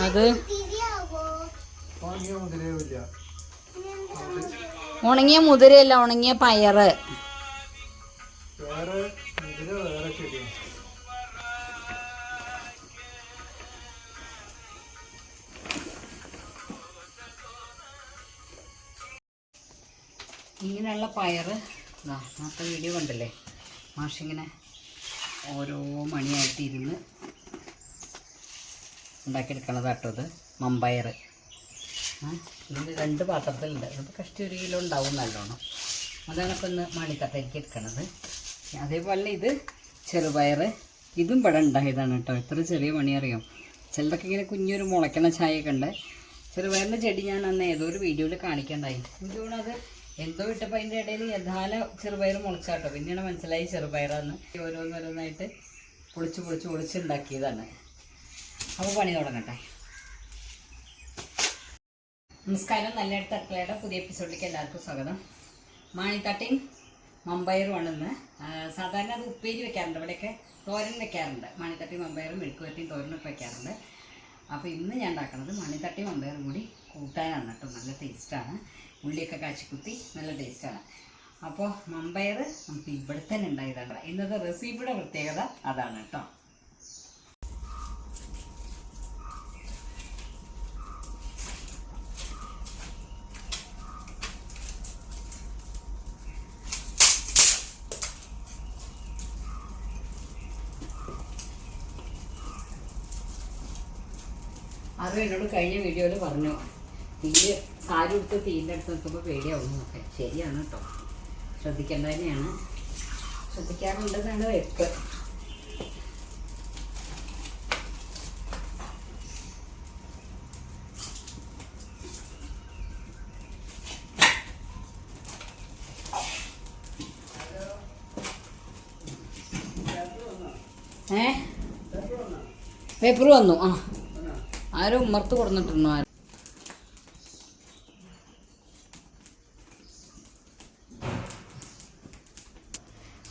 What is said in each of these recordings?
അത് ഉണങ്ങിയ മുതിരയല്ല, ഉണങ്ങിയ പയറ്. ഇങ്ങനെയുള്ള പയറ് നേരത്തെ വീഡിയോ കണ്ടില്ലേ, മാഷിങ്ങനെ ഓരോ മണിയായിട്ട് ഇരുന്ന് ഉണ്ടാക്കിയെടുക്കണത് കേട്ടോ. ഇത് മമ്പയർ ഇത് 2 പാത്രത്തിലുണ്ട്. ഇതിപ്പോൾ കഷ്ടി 1 കിലോ ഉണ്ടാവും നല്ലോണം. അതാണ് ഇപ്പോൾ ഇന്ന് മണിത്തട്ടയ്ക്ക് എടുക്കണത്. അതേപോലെ ഇത് ചെറുപയർ, ഇതും ഇവിടെ ഉണ്ടായതാണ് കേട്ടോ. എത്ര ചെറിയ മണി അറിയാം. ചിലതൊക്കെ ഇങ്ങനെ കുഞ്ഞൊരു മുളയ്ക്കണ ചായയൊക്കെ ഉണ്ട്. ചെറുപയറിൻ്റെ ചെടി ഞാൻ അന്ന് ഏതോ ഒരു വീഡിയോയിൽ കാണിക്കണ്ടായി. എനിക്ക് തോന്നുന്നത് എന്തോ ഇട്ടപ്പോൾ അതിൻ്റെ ഇടയിൽ യഥാല ചെറുപയർ മുളച്ചാട്ടോ. പിന്നെയാണ് മനസ്സിലായി ചെറുപയറാന്ന്. ഓരോന്നോരോന്നായിട്ട് പൊളിച്ചുണ്ടാക്കിയതാണ്. അപ്പോൾ പണി തുടങ്ങട്ടെ. നമസ്കാരം. നല്ല അടുക്കളയുടെ പുതിയ എപ്പിസോഡിലേക്ക് എല്ലാവർക്കും സ്വാഗതം. മാണിത്തട്ടയും മമ്പയറുമാണ് ഇന്ന്. സാധാരണ അത് ഉപ്പേരി വെക്കാറുണ്ട്, ഇവിടെയൊക്കെ തോരൻ വെക്കാറുണ്ട്. മാണിത്തട്ടയും മമ്പയറും മെഴുക്കുവരട്ടിയും തോരനൊക്കെ വെക്കാറുണ്ട്. അപ്പോൾ ഇന്ന് ഞാൻ ഉണ്ടാക്കുന്നത് മാണിത്തട്ടയും മമ്പയറും കൂടി കൂട്ടാനാണ് കേട്ടോ. നല്ല ടേസ്റ്റാണ്. ഉള്ളിയൊക്കെ കാച്ചിക്കുത്തി നല്ല ടേസ്റ്റാണ്. അപ്പോൾ മമ്പയർ നമുക്ക് ഇവിടെ തന്നെ ഉണ്ടായതാണ്. ഇന്നത്തെ റെസിപ്പിയുടെ പ്രത്യേകത അതാണ് കേട്ടോ. അത് എന്നോട് കഴിഞ്ഞ വീഡിയോയിൽ പറഞ്ഞു, തീരെ സാരി എടുത്ത് തീൻ്റെ അടുത്ത് നിൽക്കുമ്പോൾ പേടിയാവുന്നതൊക്കെ ശരിയാണ് കേട്ടോ. ശ്രദ്ധിക്കേണ്ട തന്നെയാണ്. ശ്രദ്ധിക്കാറുണ്ടെന്നാണ് വെപ്പ്. പേപ്പർ വന്നു. ആരും ഉമ്മർത്ത് കൊടുത്തിട്ടുണ്ടോ?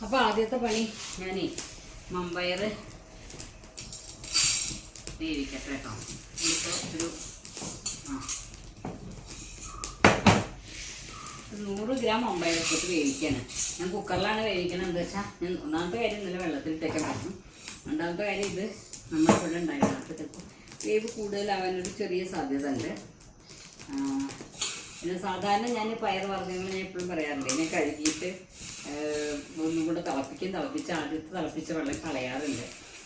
അപ്പോൾ ആദ്യത്തെ പണി ഞാൻ മമ്പയർ വേവിക്കട്ടെ കേട്ടോ. ഇപ്പോൾ ഒരു 100 ഗ്രാം മമ്പയർ ഇട്ടിട്ട് വേവിക്കാണ്. ഞാൻ കുക്കറിലാണ് വേവിക്കണത്. എന്താ വെച്ചാൽ ഞാൻ ഒന്നാമത്തെ കാര്യം ഇന്നലെ വെള്ളത്തിലിട്ടേക്കാൻ പറഞ്ഞു. രണ്ടാമത്തെ കാര്യം ഇത് നമ്മളിവിടെ ഉണ്ടായിരുന്നു. അപ്പോൾ ചിലപ്പോൾ വേവ് കൂടുതലാവാനൊരു ചെറിയ സാധ്യത ഉണ്ട്. പിന്നെ സാധാരണ ഞാൻ പയർ വർഗ്ഗങ്ങൾ ഞാൻ എപ്പോഴും പറയാറുണ്ട്, ഇതിനെ കഴുകിയിട്ട് ഒന്നും കൂടെ തിളപ്പിച്ച് ആദ്യത്തെ തിളപ്പിച്ച വെള്ളം കളയാറുണ്ട്.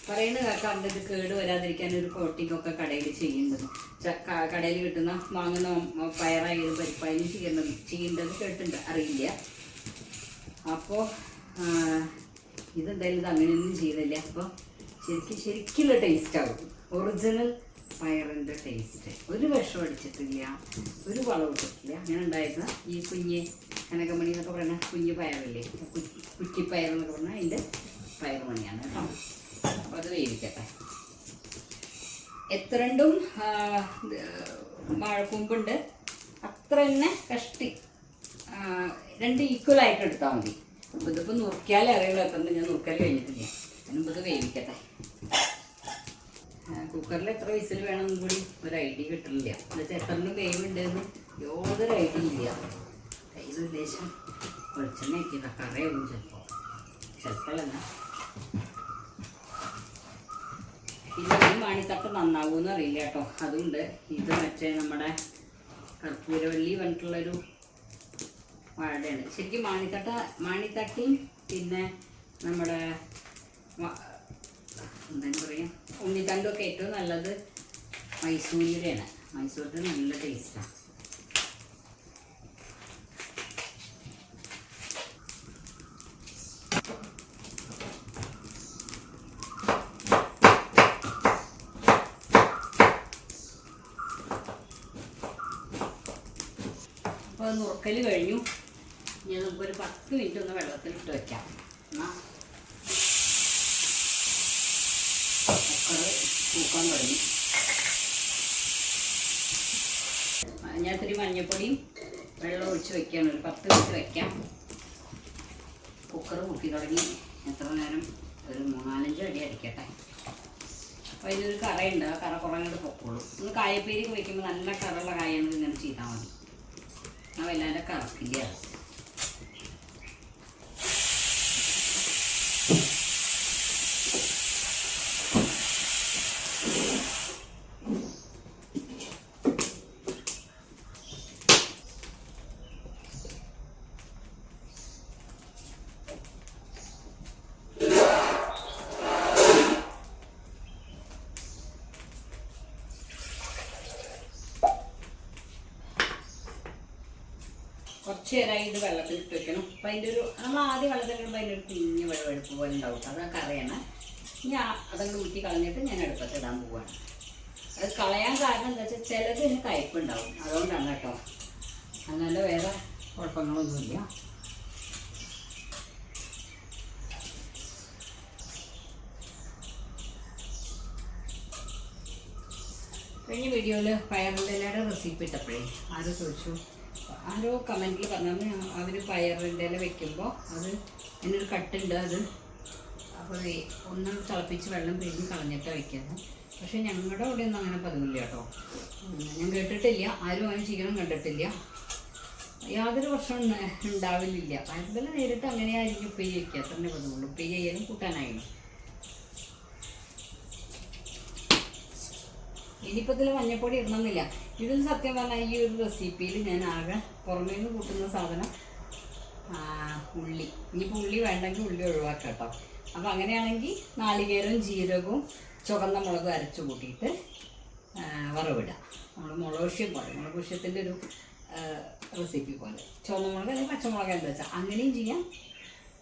പറയുന്നത് കേൾക്കാറുണ്ട് ഇത് കേട് വരാതിരിക്കാൻ ഒരു കോട്ടിങ്ങൊക്കെ കടയിൽ ചെയ്യുന്നത്. കടയിൽ കിട്ടുന്ന വാങ്ങുന്ന പയറായാലും പരിപ്പായാലും ചെയ്യേണ്ടത് കേട്ടിട്ടുണ്ട്, അറിയില്ല. അപ്പോൾ ഇതെന്തായാലും ഇത് അങ്ങനെയൊന്നും ചെയ്തില്ല. അപ്പോൾ ശരിക്കുള്ള ടേസ്റ്റാവും. Original പയറിൻ്റെ taste. ഒരു വിഷം അടിച്ചിട്ടില്ല, ഒരു വളം ഇട്ടിട്ടില്ല. അങ്ങനെ ഉണ്ടായിരുന്ന ഈ കുഞ്ഞ് കനകമണി എന്നൊക്കെ പറയുന്ന കുഞ്ഞ് പയറില്ലേ, കുറ്റിപ്പയർ എന്നൊക്കെ പറഞ്ഞാൽ അതിൻ്റെ പയറുമണിയാണ് കേട്ടോ. അപ്പോൾ അത് വേവിക്കട്ടെ. എത്രണ്ടും വാഴക്കൂമ്പുണ്ട് അത്ര തന്നെ കഷ്ടി 2 ഈക്വലായിട്ട് എടുത്താൽ മതി. അപ്പോൾ ഇതിപ്പോൾ നുറുക്കിയാലേ അറിയുള്ളൂ എത്രണ്ട്. ഞാൻ നുറുക്കൽ കഴിഞ്ഞിട്ടില്ല. അതിനുമ്പോൾ ഇത് വേവിക്കട്ടെ. കുക്കറിൽ എത്ര വിസിൽ വേണമെന്നും കൂടി ഒരു ഐഡിയ കിട്ടില്ല. എന്നുവെച്ചാൽ എത്രണ്ണം വേവുണ്ടെന്ന് യാതൊരു ഐഡിയ ഇല്ല. കയ്യിൽ ഉദ്ദേശം വെളിച്ചെണ്ണ ആക്കിയതാ, കറയാവും ചിലപ്പോഴല്ല. പിന്നെ ഈ മാണിത്തട്ട നന്നാവുമെന്ന് അറിയില്ല കേട്ടോ. അതുകൊണ്ട് ഇത് മറ്റേ നമ്മുടെ കർപ്പൂരവള്ളി പറഞ്ഞിട്ടുള്ളൊരു വാഴയാണ്. ശരിക്കും മാണിത്തട്ടയും പിന്നെ നമ്മുടെ എന്തായാലും പറയാം ഉണ്ണിത്തണ്ടൊക്കെ ഏറ്റവും നല്ലത് മൈസൂരിലാണ്. മൈസൂരിൽ നല്ല ടേസ്റ്റാണ്. അപ്പോൾ നുറുക്കൽ കഴിഞ്ഞു. ഞാൻ നമുക്കൊരു 10 മിനിറ്റ് ഒന്ന് വെള്ളത്തിലിട്ട് വയ്ക്കാം. എന്നാൽ തൂക്കാൻ തുടങ്ങി. ഞാൻ ഇത്തിരി മഞ്ഞൾപ്പൊടിയും വെള്ളം ഒഴിച്ച് വയ്ക്കുകയാണ്. ഒരു 10 മിനിറ്റ് വയ്ക്കാം. കുക്കർ മുട്ടി തുടങ്ങി. എത്ര നേരം ഒരു 3-4 അടി അടിക്കട്ടെ. അപ്പോൾ ഇതിനൊരു കറയുണ്ട്, ആ കറ കുറേ അങ്ങോട്ട് പൊക്കോളൂ. നമ്മൾ കായപ്പേരിക്ക് വയ്ക്കുമ്പോൾ നല്ല കറുള്ള കായാണ് ഇങ്ങനെ ചെയ്താൽ മതി. ആ വല്ലാതെ കറക്കില്ല. കുറച്ച് നേരമായി ഇത് വെള്ളത്തിൽ ഇട്ട് വെക്കണം. അപ്പം അതിൻ്റെ ഒരു നമ്മൾ ആദ്യം വെള്ളത്തിൽ ഇടുമ്പോൾ അതിൻ്റെ ഒരു പിഞ്ഞ് വെഴുവഴുപ്പ് പോലെ ഉണ്ടാവും. അതൊക്കെ അറിയണ. ഇനി അതങ്ങ് ഊറ്റി കളഞ്ഞിട്ട് ഞാൻ അടുപ്പത്ത് ഇടാൻ പോവുകയാണ്. അത് കളയാൻ കാരണം എന്താ വെച്ചാൽ ചിലത് ഇതിന് കയ്പുണ്ടാവും, അതുകൊണ്ടാണ് കേട്ടോ. അല്ലാണ്ട് വേറെ കുഴപ്പങ്ങളൊന്നുമില്ല. കഴിഞ്ഞ വീഡിയോയിൽ പയറിൻ്റെ ഇലയുടെ റെസിപ്പി ഇട്ടപ്പോഴേ ആരോ ചോദിച്ചു, ആരോ കമൻറ്റിൽ പറഞ്ഞാൽ അവർ പയറിൻ്റെ ഇല വെക്കുമ്പോൾ അത് അതിനൊരു കട്ടുണ്ട്, അത് അപ്പോൾ ഒന്ന് തിളപ്പിച്ച് വെള്ളം പിഴിഞ്ഞ് കളഞ്ഞിട്ട് വയ്ക്കുന്നത്. പക്ഷേ ഞങ്ങളുടെ അവിടെ ഒന്നും അങ്ങനെ പതിവില്ല കേട്ടോ. ഞാൻ കേട്ടിട്ടില്ല, ആരും അങ്ങനെ ചെയ്യണം കണ്ടിട്ടില്ല. യാതൊരു പ്രശ്നം ഉണ്ടാവില്ല. പയറിൻ്റെ ഇല നേരിട്ട് അങ്ങനെയായിരിക്കും ഉപ്പേരി വയ്ക്കുക, അത്രേ പതിവുള്ളൂ. ഉപ്പേരി ചെയ്യാനും കൂട്ടാനായിരുന്നു. ഇനിയിപ്പോൾ ഇതിൽ മഞ്ഞപ്പൊടി ഇടണമെന്നില്ല. ഇതിൽ സത്യം പറഞ്ഞാൽ ഈ ഒരു റെസിപ്പിയിൽ ഞാൻ ആകെ പുറമേ നിന്ന് കൂട്ടുന്ന സാധനം ഉള്ളി. ഇനിയിപ്പോൾ ഉള്ളി വേണ്ടെങ്കിൽ ഉള്ളി ഒഴിവാക്കാം കേട്ടോ. അപ്പോൾ അങ്ങനെയാണെങ്കിൽ നാളികേരവും ജീരകവും ചുവന്ന മുളകും അരച്ച് കൂട്ടിയിട്ട് വറവിടുക. നമ്മൾ മുളകുഷ്യം പോലെ, മുളകുഷ്യത്തിൻ്റെ ഒരു റെസിപ്പി പോലെ. ചുവന്ന മുളക് അല്ലെങ്കിൽ പച്ചമുളക് എന്താ വെച്ചാൽ അങ്ങനെയും ചെയ്യാം.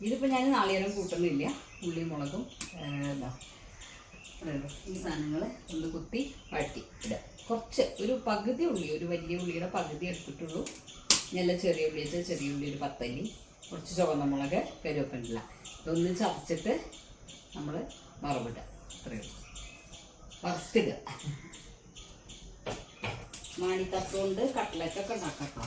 ഇതിപ്പോൾ ഞാൻ നാളികേരം കൂട്ടുന്നില്ല. ഉള്ളി മുളകും ഈ സാധനങ്ങൾ ഒന്ന് കുത്തി വഴറ്റി ഇടുക. കുറച്ച് ഒരു പകുതി ഉള്ളി, ഒരു വലിയ ഉള്ളിയുടെ പകുതി എടുത്തിട്ടുള്ളൂ. നല്ല ചെറിയ ഉള്ളി വെച്ചാൽ ചെറിയ ഉള്ളി ഒരു 10 അല്ലി, കുറച്ച് ചുവന്ന മുളക്, കരുവേപ്പില, ഇതൊന്ന് ചതച്ചിട്ട് നമ്മൾ വറവിടുക. അത്രയേ ഉള്ളൂ. വറുത്തിടുക. മാണിത്തട്ടുകൊണ്ട് കട്ട്ലറ്റൊക്കെ ഉണ്ടാക്കാം കേട്ടോ.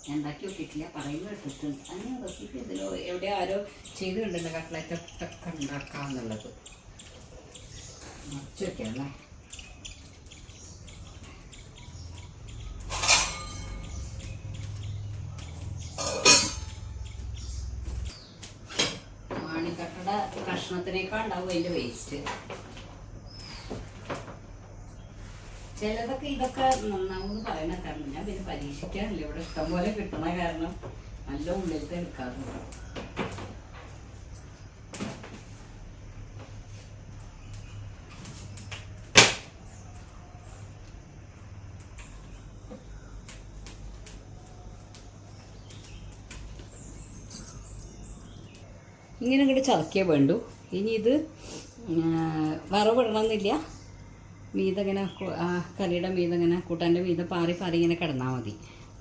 ഞാൻ ഉണ്ടാക്കി നോക്കിയിട്ടില്ല, പറയുന്നത് കേട്ടിട്ടുണ്ട്. അങ്ങനെ റെസിപ്പി ഇതിലോ എവിടെ ആരോ ചെയ്ത് കണ്ടിട്ടുണ്ട് കട്ട്ലറ്റൊക്കെ ഉണ്ടാക്കാമെന്നുള്ളത്. മറിച്ച് വയ്ക്കാമല്ലേ. മാണിക്കട്ടയുടെ കഷ്ണത്തിനേക്കാൾ ഉണ്ടാവും അതിൻ്റെ വേസ്റ്റ്. ചിലതൊക്കെ ഇതൊക്കെ നന്നാവുമെന്ന് പറയുന്ന കാരണം ഞാൻ പിന്നെ പരീക്ഷിക്കാറില്ല. ഇവിടെ ഇഷ്ടം പോലെ കിട്ടണ കാരണം നല്ല ഉള്ളിലത്തെ എടുക്കാറുണ്ട്. ഇങ്ങനെ ഇങ്ങോട്ട് ചതക്കേ വേണ്ടു. ഇനി ഇത് വറവിടണമെന്നില്ല. മീതങ്ങനെ കറിയുടെ മീതങ്ങനെ കൂട്ടാൻ്റെ മീത പാറി ഇങ്ങനെ കിടന്നാൽ മതി.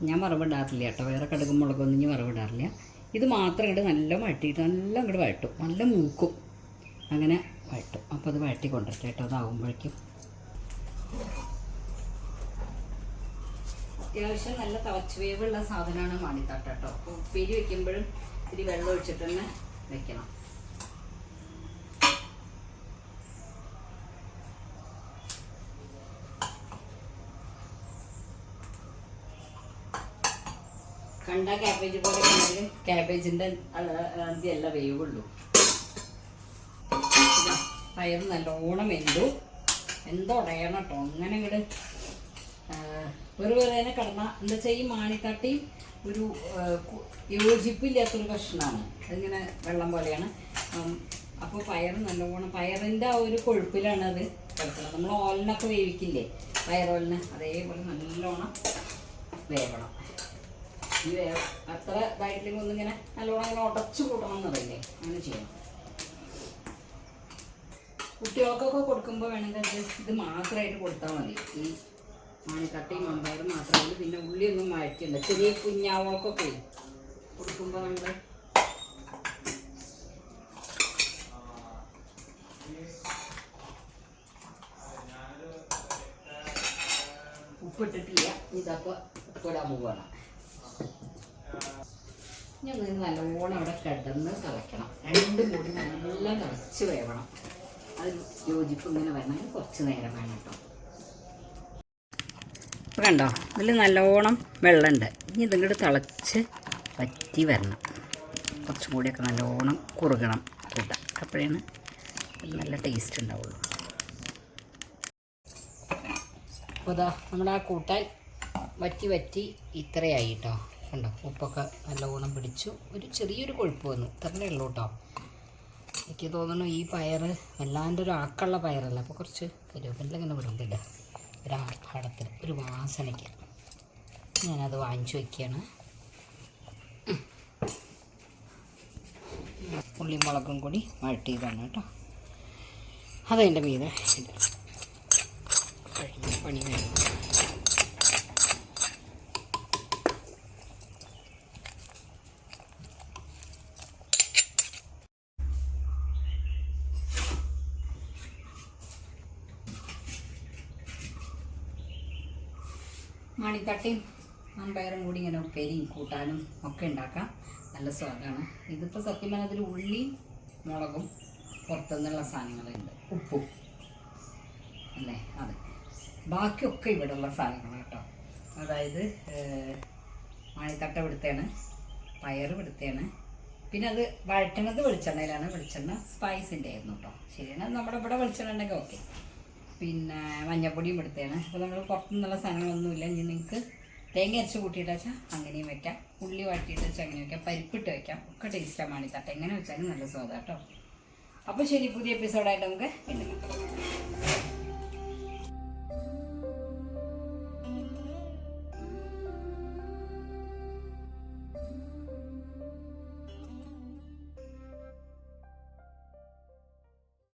ഞാൻ വറവിടാറില്ല കേട്ടോ. വേറെ കടുകും മുളകൊന്നും ഇനി വറവിടാറില്ല. ഇത് മാത്രം ഇങ്ങോട്ട് നല്ല വഴറ്റിയിട്ട് നല്ല ഇങ്ങോട്ട് വഴട്ടും, നല്ല മൂക്കും അങ്ങനെ വഴട്ടും. അപ്പോൾ അത് വഴറ്റി കൊണ്ടിട്ട് കേട്ടോ. അതാകുമ്പോഴേക്കും അത്യാവശ്യം നല്ല തിളച്ച് വേവുള്ള സാധനമാണ് മാണിത്തട്ട കേട്ടോ. ഉപ്പേരി വയ്ക്കുമ്പോഴും ഇത്തിരി വെള്ളം ഒഴിച്ചിട്ട് തന്നെ വെക്കണം. കണ്ട ക്യാബേജ് പോലെ കണ്ടെങ്കിൽ ക്യാബേജിൻ്റെ അല്ല വേവുള്ളൂ. പയർ നല്ലോണം എന്തോ ഉടയണം കേട്ടോ. അങ്ങനെ ഇങ്ങോട്ട് വെറുതെ കിടന്നാൽ എന്താ വെച്ചാൽ ഈ മാണിത്തട്ടി ഒരു യോജിപ്പില്ലാത്തൊരു കഷ്ണമാണ്. അതിങ്ങനെ വെള്ളം പോലെയാണ്. അപ്പോൾ പയർ നല്ലോണം പയറിൻ്റെ ആ ഒരു കൊഴുപ്പിലാണ് അത് കിടക്കുന്നത്. നമ്മൾ ഓലിനൊക്കെ വേവിക്കില്ലേ പയറോലിന്, അതേപോലെ നല്ലോണം വേവണം. ഈ അത്ര ഇതായിട്ടില്ലെങ്കിൽ ഒന്നിങ്ങനെ നല്ലോണം ഇങ്ങനെ ഉടച്ചു കൂട്ടണം എന്നറിയില്ലേ, അങ്ങനെ ചെയ്യണം. കുട്ടികൾക്കൊക്കെ കൊടുക്കുമ്പോൾ വേണമെങ്കിൽ ഇത് മാത്രമായിട്ട് കൊടുത്താൽ മതി. ഈ മാണിത്തട്ടയും മമ്പയറും മാത്രമല്ല, പിന്നെ ഉള്ളിയൊന്നും വഴറ്റില്ല. ചെറിയ കുഞ്ഞാവൾക്കൊക്കെ കൊടുക്കുമ്പോൾ നമ്മൾ ഉപ്പിട്ടിട്ടില്ല. ഇതപ്പോൾ ഉപ്പിടാൻ പോവുകയാണ്. ഇനി ഒന്ന് നല്ലോണം അവിടെ കിടന്ന് തിളയ്ക്കണം. രണ്ടും കൂടി നല്ല തിളച്ച് വേവണം. അത് യോജിപ്പ് ഇങ്ങനെ വരണമെങ്കിൽ കുറച്ച് നേരം വേണം കേട്ടോ. അപ്പോൾ കണ്ടോ, ഇതിൽ നല്ലോണം വെള്ളമുണ്ട്. ഇനി ഇതിങ്ങോട്ട് തിളച്ച് വറ്റി വരണം. കുറച്ചും കൂടിയൊക്കെ നല്ലോണം കുറുകണം കൂട്ടാൻ. അപ്പോഴാണ് നല്ല ടേസ്റ്റ് ഉണ്ടാവുള്ളൂ. അപ്പോൾ ഇതാ നമ്മുടെ ആ കൂട്ടാൻ വറ്റി ഇത്രയായി കേട്ടോ. കണ്ടോ, ഉപ്പൊക്കെ നല്ലോണം പിടിച്ചു. ഒരു ചെറിയൊരു കൊഴുപ്പ് വന്നു. ഇത്രയേ ഉള്ളൂ കേട്ടോ. എനിക്ക് തോന്നുന്നു ഈ പയർ വല്ലാണ്ട് ഒരു ആക്കുള്ള പയറല്ല. അപ്പോൾ കുറച്ച് കരുവേപ്പില ഇങ്ങനെ വിടുന്നില്ല, ഒരു ആർഭാടത്തിന്, ഒരു വാസനയ്ക്ക് ഞാനത് വാങ്ങിച്ചു വയ്ക്കുകയാണ്. ഉള്ളിയും മുളകും കൂടി വഴട്ടിയതാണ് കേട്ടോ. അതതിൻ്റെ മീതെ കഴിഞ്ഞ പണി കഴിഞ്ഞു. മണിത്തട്ടയും മമ്പയറും കൂടി ഇങ്ങനെ ഉപ്പേരിയും കൂട്ടാനും ഒക്കെ ഉണ്ടാക്കാം. നല്ല സ്വാദാണ്. ഇതിപ്പോൾ സത്യം പറഞ്ഞാൽ അതിൽ ഉള്ളിയും മുളകും പുറത്തുനിന്നുള്ള സാധനങ്ങളുണ്ട്, ഉപ്പും അല്ലേ, അതെ. ബാക്കിയൊക്കെ ഇവിടെയുള്ള സാധനങ്ങളാണ് കേട്ടോ. അതായത് മണിത്തട്ട ഇവിടുത്തെയാണ്, പയർ ഇവിടുത്തെയാണ്. പിന്നെ അത് വഴറ്റണത് വെളിച്ചെണ്ണയിലാണ്. വെളിച്ചെണ്ണ സ്പൈസിൻ്റെ ആയിരുന്നു കേട്ടോ. ശരിയാണ്, നമ്മുടെ ഇവിടെ വെളിച്ചെണ്ണ ഉണ്ടെങ്കിൽ ഓക്കെ. പിന്നെ മഞ്ഞപ്പൊടിയും ഇവിടുത്തെയാണ്. അപ്പോൾ നമ്മൾ പുറത്തുനിന്നുള്ള സാധനങ്ങളൊന്നുമില്ല. ഇനി നിങ്ങൾക്ക് തേങ്ങ അരച്ച് കൂട്ടിയിട്ട് വെച്ചാൽ അങ്ങനെയും വയ്ക്കാം, ഉള്ളി വാട്ടിയിട്ട് വെച്ചാൽ അങ്ങനെ വയ്ക്കാം, പരിപ്പിട്ട് വയ്ക്കാം. ഒക്കെ ടേസ്റ്റാണ് മണിത്തട്ട. എങ്ങനെ വെച്ചാലും നല്ല സ്വാദാണ് കേട്ടോ. അപ്പോൾ ശരി, പുതിയ എപ്പിസോഡായിട്ട് നമുക്ക് പിന്നെ